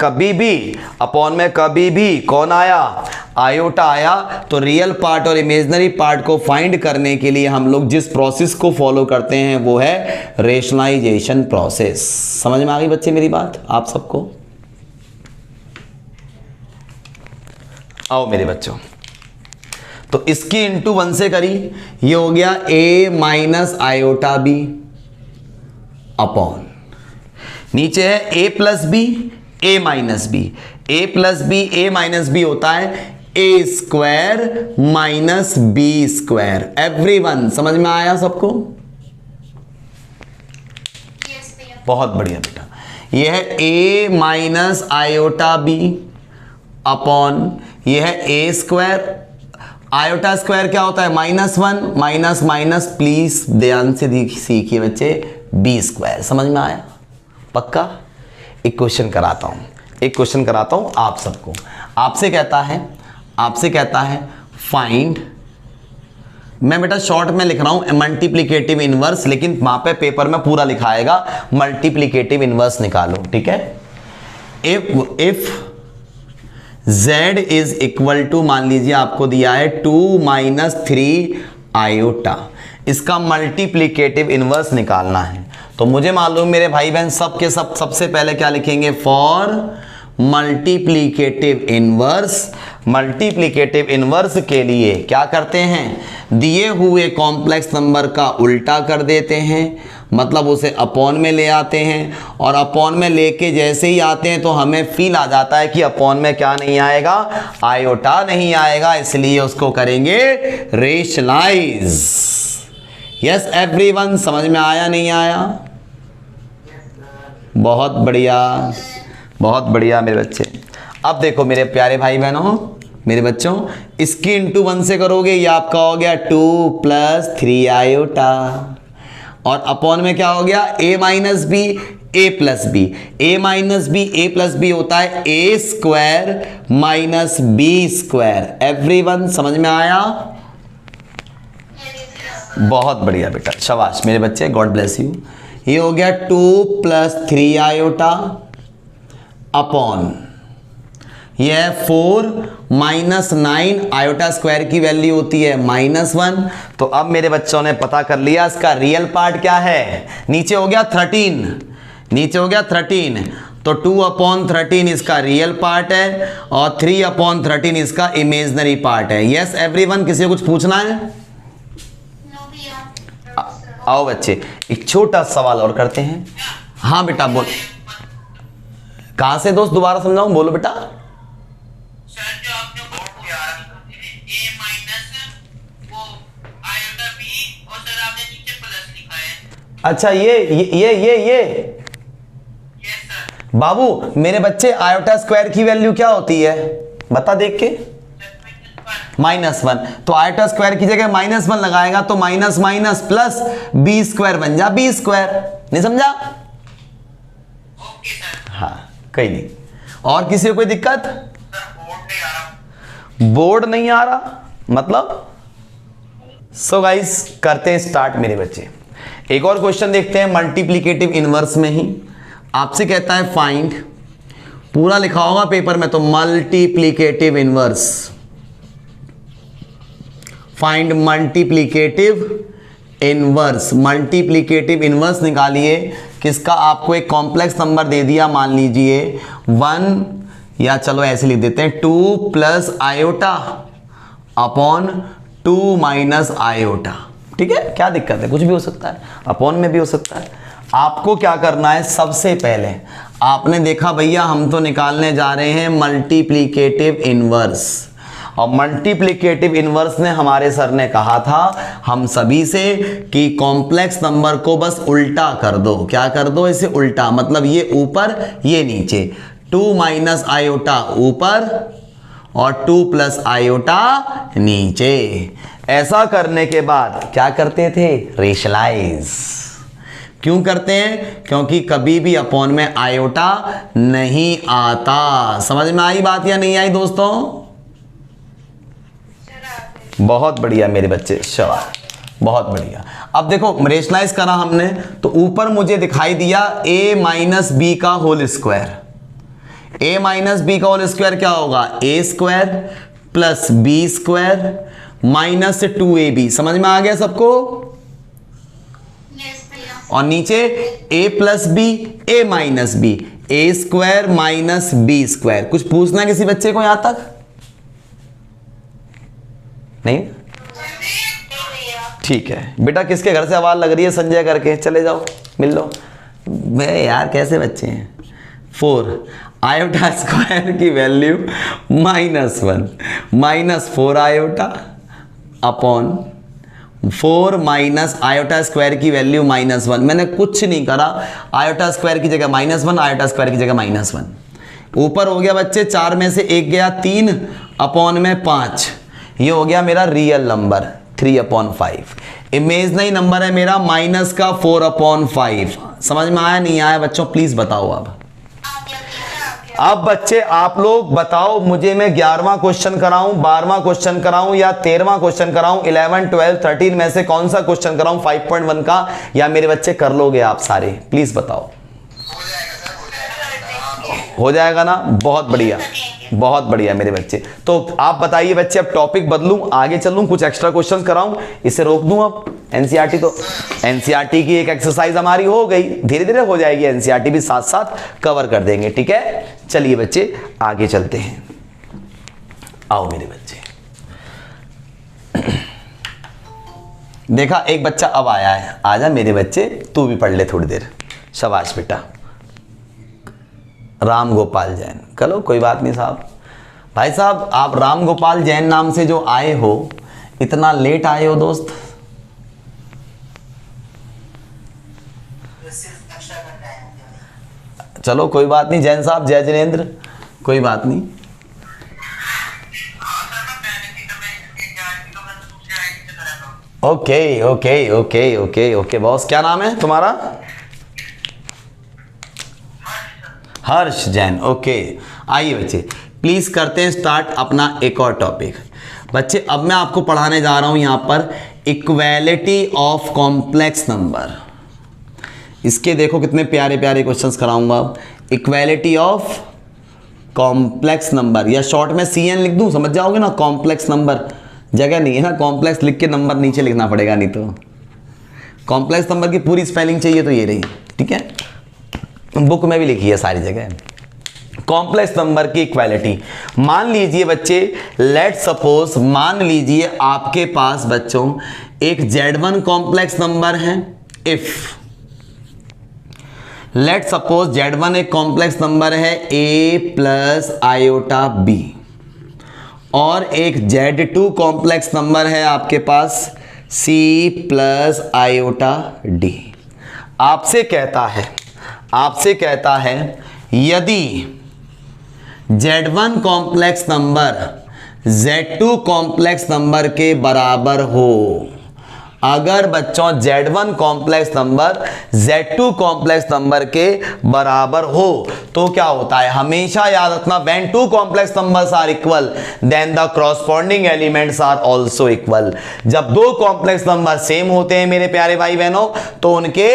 कभी भी कौन आया, आयोटा आया। तो रियल पार्ट और इमेजिनरी पार्ट को फाइंड करने के लिए हम लोग जिस प्रोसेस को फॉलो करते हैं वो है रेशनलाइजेशन प्रोसेस। समझ में आ गई बच्चे मेरी बात आप सबको? आओ मेरे बच्चों, तो इसकी इंटू 1 से करी, ये हो गया a minus iota B upon, नीचे है a plus B a minus B. a plus B a minus B होता है a square minus B square. Everyone समझ में आया सबको? बहुत बढ़िया बेटा, ये है a minus iota B upon, ये है a स्क्वायर, आयोटा स्क्वायर क्या होता है, -1, माइनस माइनस, प्लीज ध्यान से सीखिए बच्चे, बी स्क्वायर। समझ में आया? पक्का? एक क्वेश्चन कराता हूं आप सबको। आपसे कहता है फाइंड, मैं बेटा शॉर्ट में लिख रहा हूं मल्टीप्लिकेटिव इनवर्स, लेकिन वहां पे पेपर में पूरा लिखाएगा मल्टीप्लिकेटिव इनवर्स निकालो। ठीक है, if z is equal to, मान लीजिए आपको दिया है 2 - 3 आयोटा, इसका मल्टीप्लिकेटिव इनवर्स निकालना है। तो मुझे मालूम मेरे भाई बहन सबसे पहले क्या लिखेंगे, फॉर मल्टीप्लिकेटिव इनवर्स के लिए क्या करते हैं, दिए हुए कॉम्प्लेक्स नंबर का उल्टा कर देते हैं, मतलब उसे अपॉन में ले आते हैं, और अपॉन में लेके जैसे ही आते हैं तो हमें फील आ जाता है कि अपॉन में क्या नहीं आएगा, आयोटा नहीं आएगा, इसलिए उसको करेंगे रेशनलाइज। यस एवरीवन, समझ में आया नहीं आया? बहुत बढ़िया मेरे बच्चे। अब देखो मेरे प्यारे भाई बहनों, मेरे बच्चों, इसकी इंटू 1 से करोगे, ये आपका हो गया 2 + 3 आयोटा, और अपॉन में क्या हो गया, a minus B a plus B. a minus B a plus B होता है a square minus B square. Everyone समझ में आया? बहुत बढ़िया बेटा, शाबाश मेरे बच्चे, गॉड ब्लेस यू। ये हो गया 2 + 3 आयोटा अपॉन, ये है 4 - 9, आयोटा स्क्वायर की वैल्यू होती है -1। तो अब मेरे बच्चों ने पता कर लिया इसका रियल पार्ट क्या है, नीचे हो गया 13, तो 2/13 इसका रियल पार्ट है और 3/13 इसका इमेजिनरी पार्ट है। यस एवरीवन, किसी को कुछ पूछना है? आओ बच्चे, एक छोटा सवाल और करते हैं। हाँ बेटा बोल, कहां से दोस्त, दोबारा समझाऊं, बोलो बेटा। सर जो आपने बोर्ड किया a माइनस वो आयोटा b, और सर आपने नीचे प्लस लिखा है। अच्छा ये यस सर। बाबू मेरे बच्चे, आयोटा स्क्वायर की वैल्यू क्या होती है बता देख के, -1। तो आयोटा स्क्वायर की जगह -1 लगाएगा तो minus minus plus B square बन जा बी स्क्वायर। नहीं समझा? Okay sir. हाँ कहीं नहीं। और किसी को कोई दिक्कत? सर बोर्ड नहीं आ रहा। बोर्ड नहीं आ रहा मतलब? सो गाइस करते हैं स्टार्ट मेरे बच्चे। एक और क्वेश्चन देखते हैं मल्टीप्लिकेटिव इनवर्स में ही। आपसे कहता है फाइंड, पूरा लिखा होगा पेपर में तो, multiplicative inverse, find multiplicative inverse. Multiplicative inverse निकालिए किसका, आपको एक कॉम्प्लेक्स नंबर दे दिया, मान लीजिए 1, या चलो ऐसे लिख देते हैं 2 plus iota upon 2 minus iota. ठीक है, क्या दिक्कत है, कुछ भी हो सकता है, अपॉन में भी हो सकता है। आपको क्या करना है, सबसे पहले आपने देखा भैया हम तो निकालने जा रहे हैं मल्टीप्लिकेटिव इनवर्स, और मल्टीप्लिकेटिव इनवर्स ने हमारे सर ने कहा था हम सभी से कि कॉम्प्लेक्स नंबर को बस उल्टा कर दो। क्या कर दो, इसे उल्टा, मतलब ये ऊपर ये नीचे, 2 माइनस आयोटा ऊपर और 2 प्लस आयोटा नीचे। ऐसा करने के बाद क्या करते थे, रेशलाइज। क्यों करते हैं, क्योंकि कभी भी अपॉन में आयोटा नहीं आता। समझ में आई बात या नहीं आई दोस्तों? बहुत बढ़िया मेरे बच्चे, शाबाश, बहुत बढ़िया। अब देखो रेशलाइज करा हमने तो ऊपर मुझे दिखाई दिया a माइनस बी का whole square. a minus B का होल स्क्वायर क्या होगा, a square plus B square minus 2ab। समझ में आ गया सबको? यस भैया। और नीचे a plus B, a minus B, a square minus B square. कुछ पूछना है किसी बच्चे को यहां तक? नहीं? ठीक है बेटा, किसके घर से आवाज लग रही है संजय करके, चले जाओ मिल लो। मैं यार कैसे बच्चे हैं। 4 आयोटा स्क्वायर की value -1 minus 4 iota upon 4 minus iota square की वैल्यू -1। मैंने कुछ नहीं करा, आयोटा स्क्वायर की जगह -1, आयोटा स्क्वायर की जगह -1। ऊपर हो गया बच्चे 4 में से 1 गया, 3 अपॉन में 5, ये हो गया मेरा रियल नंबर 3/5। इमेजिनरी नंबर है मेरा माइनस का 4/5। समझ में आया नहीं आया बच्चों, प्लीज बताओ। अब बच्चे आप लोग बताओ मुझे, मैं 11वां क्वेश्चन कराऊं, 12वां क्वेश्चन कराऊं या 13वां क्वेश्चन कराऊं, 11, 12, 13 में से कौन सा क्वेश्चन कराऊं 5.1 का, या मेरे बच्चे कर लोगे आप सारे, प्लीज बताओ। हो जाएगा ना, बहुत बढ़िया, बहुत बढ़िया मेरे बच्चे। तो आप बताइए बच्चे, अब टॉपिक बदलूं, आगे चलूं, कुछ एक्स्ट्रा क्वेश्चन कराऊं, इसे रोक दूं? अब एनसीईआरटी तो एनसीईआरटी की एक एक्सरसाइज हमारी हो गई, धीरे धीरे हो जाएगी, एनसीईआरटी भी साथ साथ कवर कर देंगे। ठीक है, चलिए बच्चे आगे चलते हैं। आओ मेरे बच्चे, देखा एक बच्चा अब आया है, आजा मेरे बच्चे तू भी पढ़ ले थोड़ी देर। शाबाश बेटा, राम गोपाल जैन। चलो कोई बात नहीं साहब, भाई साहब आप राम गोपाल जैन नाम से जो आए हो, इतना लेट आए हो दोस्त? चलो कोई बात नहीं जैन साहब, जय जिनेंद्र, कोई बात नहीं। Okay okay okay okay okay boss, क्या नाम है तुम्हारा? हर्ष जैन। ओके, आइए बच्चे प्लीज करते हैं स्टार्ट अपना एक और टॉपिक। बच्चे अब मैं आपको पढ़ाने जा रहा हूं यहां पर इक्वालिटी ऑफ कॉम्प्लेक्स नंबर। इसके देखो कितने प्यारे प्यारे क्वेश्चंस कराऊंगा अब। इक्वालिटी ऑफ कॉम्प्लेक्स नंबर, या शॉर्ट में CN लिख दूं, समझ जाओगे ना। कॉम्प्लेक्स नंबर जगह नहीं है ना, कॉम्प्लेक्स लिख के नंबर नीचे लिखना पड़ेगा, नहीं तो कॉम्प्लेक्स नंबर की पूरी स्पेलिंग चाहिए तो ये रही। ठीक है, बुक में भी लिखी है सारी जगह। कॉम्प्लेक्स नंबर की इक्वालिटी, मान लीजिए बच्चे, लेट सपोज मान लीजिए आपके पास बच्चों एक Z1 कॉम्प्लेक्स नंबर है। इफ लेट सपोज Z1 एक कॉम्प्लेक्स नंबर है a प्लस आयोटा b, और एक Z2 कॉम्प्लेक्स नंबर है आपके पास c प्लस आयोटा d। आपसे कहता है यदि Z1 complex number Z2 complex number के बराबर हो, अगर बच्चों Z1 complex number Z2 complex number के बराबर हो तो क्या होता है, हमेशा याद रखना, when two complex numbers are equal then the corresponding elements are also equal. जब दो कॉम्प्लेक्स नंबर सेम होते हैं मेरे प्यारे भाई बहनों तो उनके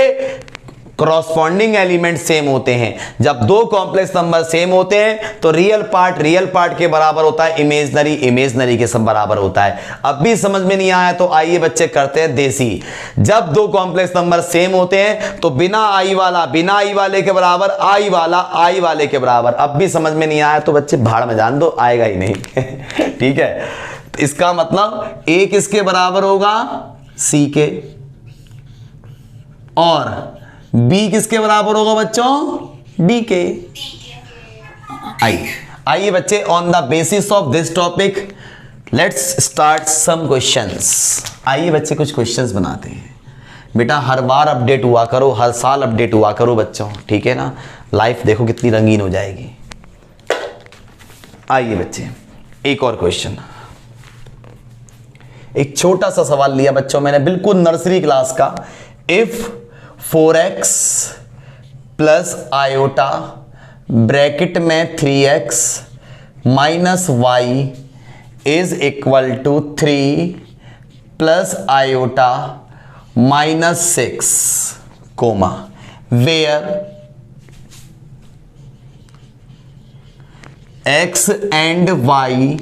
कॉरस्पॉन्डिंग एलिमेंट सेम होते हैं। जब दो कॉम्प्लेक्स नंबर सेम होते हैं तो रियल पार्ट के बराबर होता है, इमेजनरी के सब बराबर होता है। अब भी समझ में नहीं आया तो आइए बच्चे करते हैं देसी। जब दो कॉम्प्लेक्स नंबर सेम होते हैं तो बिना आई वाले के बराबर, आई वाले के बराबर। अब भी समझ में नहीं आया तो बच्चे भाड़ में जान दो, आएगा ही नहीं। ठीक है, तो इसका मतलब ए किसके बराबर होगा, सी के, और बी किसके बराबर होगा बच्चों, डी के। आइए बच्चे, on the basis of this topic let's start some questions. आइए बच्चे कुछ क्वेश्चंस बनाते हैं। बेटा हर बार अपडेट हुआ करो, हर साल अपडेट हुआ करो बच्चों, ठीक है ना, लाइफ देखो कितनी रंगीन हो जाएगी। आइए बच्चे एक और क्वेश्चन, एक छोटा सा सवाल लिया बच्चों मैंने, बिल्कुल नर्सरी क्लास का। If 4x plus iota bracket में 3x minus Y is equal to 3 plus iota minus 6 comma where x and y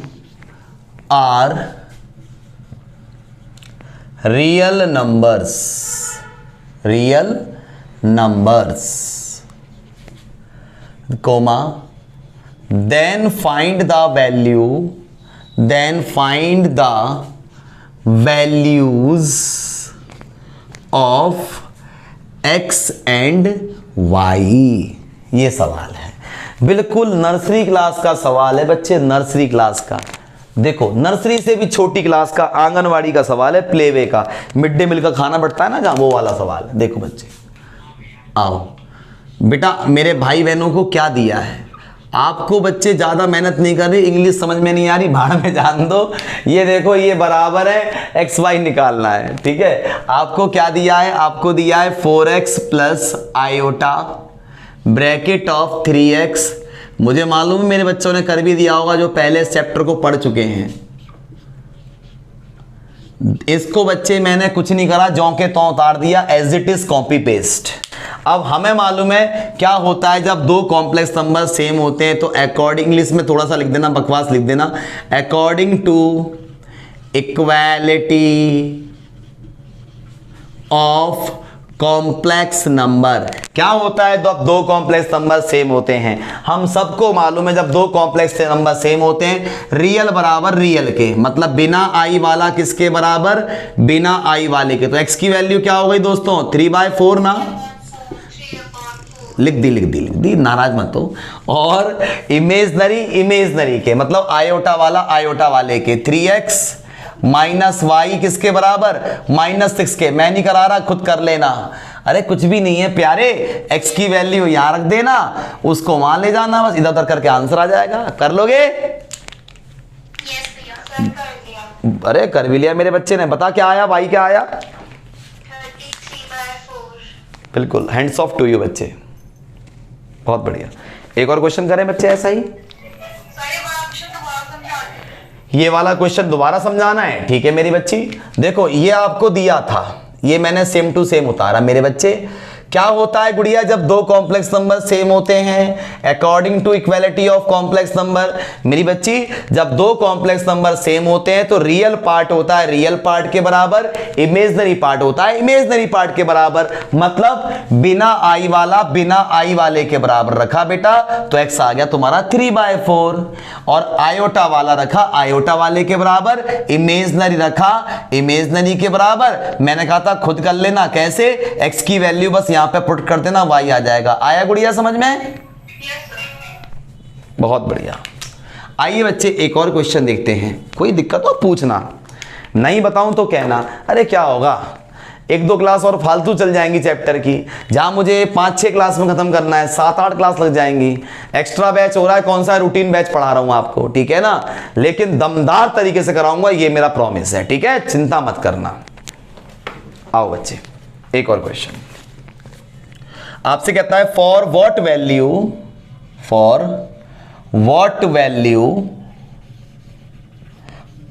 are real numbers, comma, then find the values of x and y। ये सवाल है, बिल्कुल nursery class का सवाल है बच्चे, nursery class का। देखो नर्सरी से भी छोटी क्लास का, आंगनवाड़ी का सवाल है, प्लेवे का, मिड डे मील का खाना बढ़ता है ना जहां, वो वाला सवाल है। देखो बच्चे आओ बेटा, मेरे भाई बहनों को क्या दिया है, आपको बच्चे ज्यादा मेहनत नहीं कर रही, इंग्लिश समझ में नहीं आ रही, भाड़ में जान दो। ये देखो ये बराबर है, एक्स वाई निकालना है, ठीक है। आपको क्या दिया है, आपको दिया है 4x plus iota bracket of 3x। मुझे मालूम है मेरे बच्चों ने कर भी दिया होगा जो पहले चैप्टर को पढ़ चुके हैं। इसको बच्चे मैंने कुछ नहीं करा, जौ के तौ उतार दिया, as it is copy paste. अब हमें मालूम है क्या होता है जब दो कॉम्प्लेक्स नंबर सेम होते हैं तो अकॉर्डिंग, इंग्लिश में थोड़ा सा लिख देना, बकवास लिख देना, according to equality of complex number. क्या होता है जब दो कॉम्प्लेक्स नंबर सेम होते हैं, हम सबको मालूम है जब दो कॉम्प्लेक्स नंबर सेम होते हैं रियल बराबर रियल के, मतलब बिना आई वाला किसके बराबर, बिना आई वाले के। तो x की वैल्यू क्या हो गई दोस्तों, 3/4 ना, लिख दी, नाराज मत हो। और इमेजनरी के मतलब आयोटा वाले के 3x माइनस वाई किसके बराबर, -6 के। मैं नहीं करा रहा, खुद कर लेना। अरे कुछ भी नहीं है प्यारे, x की वैल्यू यहां रख देना, उसको वहां ले जाना, बस इधर उधर करके आंसर आ जाएगा। कर लोगे? यस भैया, सर कर दिया। अरे कर भी लिया मेरे बच्चे ने। बता क्या आया भाई, क्या आया? 33/4। बिल्कुल, हैंड्स ऑफ टू यू बच्चे, बहुत बढ़िया। एक और क्वेश्चन करें बच्चे ऐसा ही, ये वाला क्वेश्चन दोबारा समझाना है, ठीक है मेरी बच्ची। देखो ये आपको दिया था, ये मैंने सेम टू सेम उतारा मेरे बच्चे। क्या होता है गुड़िया जब दो कॉम्प्लेक्स नंबर सेम होते हैं, according to equality of complex number. मेरी बच्ची जब दो कॉम्प्लेक्स नंबर सेम होते हैं तो रियल पार्ट होता है रियल पार्ट के बराबर, इमेजनरी पार्ट होता है इमेजनरी पार्ट के बराबर। मतलब बिना आई वाला बिना आई वाले के बराबर रखा बेटा, तो x आ गया तुम्हारा 3/4, और आयोटा वाला रखा आयोटा वाले के बराबर, इमेजनरी रखा इमेजनरी के बराबर। मैंने कहा था खुद कर लेना, कैसे, x की वैल्यू बस यहां पे पुट कर देना, y आ जाएगा। आया गुड़िया समझ में? बहुत बढ़िया। आइए बच्चे एक और क्वेश्चन देखते हैं, कोई दिक्कत हो पूछना, नहीं बताऊं तो कहना। अरे क्या होगा, 1-2 क्लास और फालतू चल जाएंगी चैप्टर की, जहां मुझे 5-6 क्लास में खत्म करना है, 7-8 क्लास लग जाएंगी। एक्स्ट्रा बैच हो रहा है, कौन सा रूटीन बैच पढ़ा रहा हूं आपको, ठीक है ना, लेकिन दमदार तरीके से कराऊंगा, ये मेरा प्रॉमिस है, ठीक है, चिंता मत करना। आओ बच्चे, एक और क्वेश्चन आपसे कहता है for what value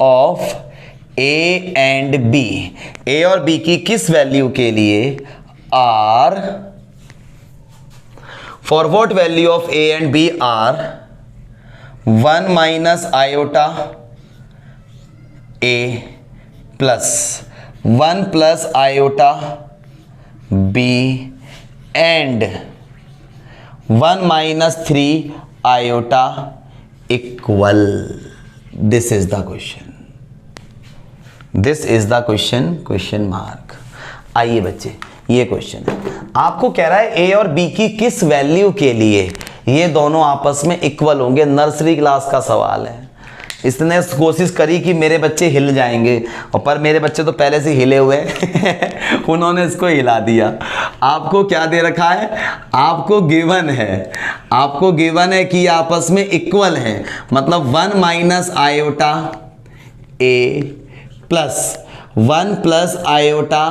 of A and B, A और बी की किस वैल्यू के लिए are, for what value of A and B are 1 minus iota A plus 1 plus iota B and 1 minus 3 iota equal, this is the question mark. आइए बच्चे, ये question है, आपको कह रहा है ए और बी की किस वैल्यू के लिए ये दोनों आपस में इक्वल होंगे। नर्सरी क्लास का सवाल है। इसने कोशिश करी कि मेरे बच्चे हिल जाएंगे, और पर मेरे बच्चे तो पहले से हिले हुए हैं उन्होंने इसको हिला दिया। आपको क्या दे रखा है, आपको गिवन है कि आपस में इक्वल है, मतलब 1 minus iota A plus 1 plus iota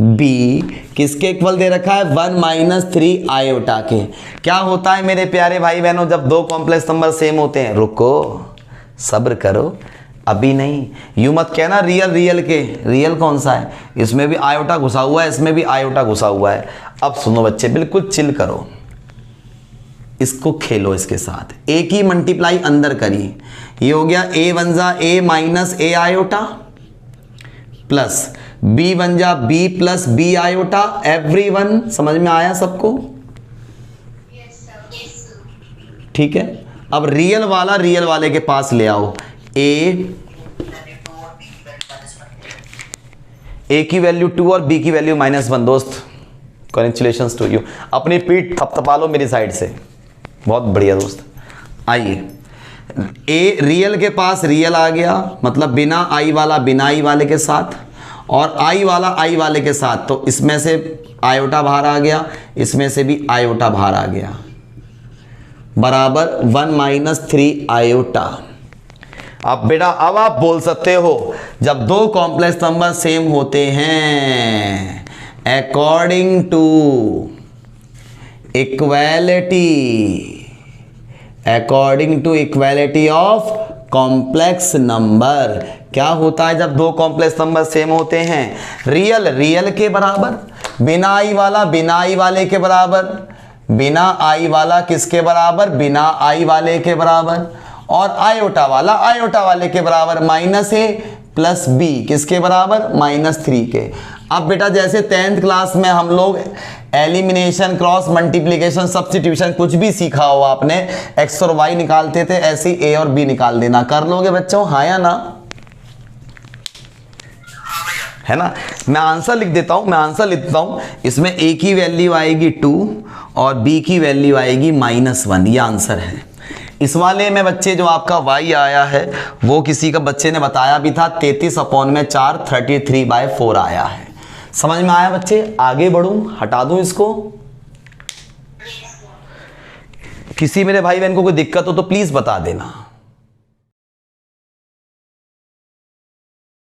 B किसके इक्वल दे रखा है, 1 माइनस 3 आयोटा के। क्या होता है मेरे प्यारे भाई बहनों, जब दो कॉम्प्लेक्स नंबर सेम होते हैं, रुको सब्र करो, अभी नहीं, यूं मत कहना रियल के, रियल कौन सा है, इसमें भी आयोटा घुसा हुआ है, इसमें भी आयोटा घुसा हुआ है। अब सुनो बच्चे, बिल्कुल चिल करो, इसको खेलो इसके साथ। ए की मल्टीप्लाई अंदर करिए, ये हो गया ए वन जा A minus A iota plus B one जा B plus B iota. Everyone समझ में आया सबको? ठीक है, अब रियल वाले के पास ले आओ। ए की वैल्यू 2 और बी की वैल्यू -1। दोस्त कॉन्ग्रेचुलेशंस टू यू, अपनी पीठ थपथपा लो मेरी साइड से, बहुत बढ़िया दोस्त। आइए, ए रियल के पास रियल आ गया, मतलब बिना आई वाला बिना आई वाले के साथ, और आई वाला आई वाले के साथ, तो इसमें से आयोटा बाहर आ गया, इसमें से भी आयोटा बाहर आ गया, बराबर 1 माइनस 3 आयोटा। अब बेटा अब आप बोल सकते हो, जब दो कॉम्प्लेक्स नंबर सेम होते हैं, according to equality of complex number, क्या होता है जब दो कॉम्प्लेक्स नंबर सेम होते हैं, रियल के बराबर, बिना आई वाला बिना आई वाले के बराबर, बिना आई वाला किसके बराबर, बिना आई वाले के बराबर, और आयोटा वाला आयोटा वाले के बराबर, माइनस ए प्लस बी किसके बराबर, -3 के। अब बेटा जैसे 10th क्लास में हम लोग एलिमिनेशन, क्रॉस मल्टीप्लिकेशन, सब्स्टिट्यूशन कुछ भी सीखा हो आपने, एक्स और वाई निकालते थे, ऐसे ही ए और बी निकाल देना। कर लोगे बच्चों, हाँ या ना? है ना? मैं आंसर लिख देता हूं, इसमें ए की वैल्यू आएगी 2 और बी की वैल्यू आएगी -1, ये आंसर है। इस वाले में बच्चे जो आपका y आया है वो किसी का बच्चे ने बताया भी था, 33/4 33/4 आया है। समझ में आया बच्चे? आगे बढ़ूं, हटा दूं इसको? किसी मेरे भाई बहन को कोई दिक्कत हो तो प्लीज बता देना।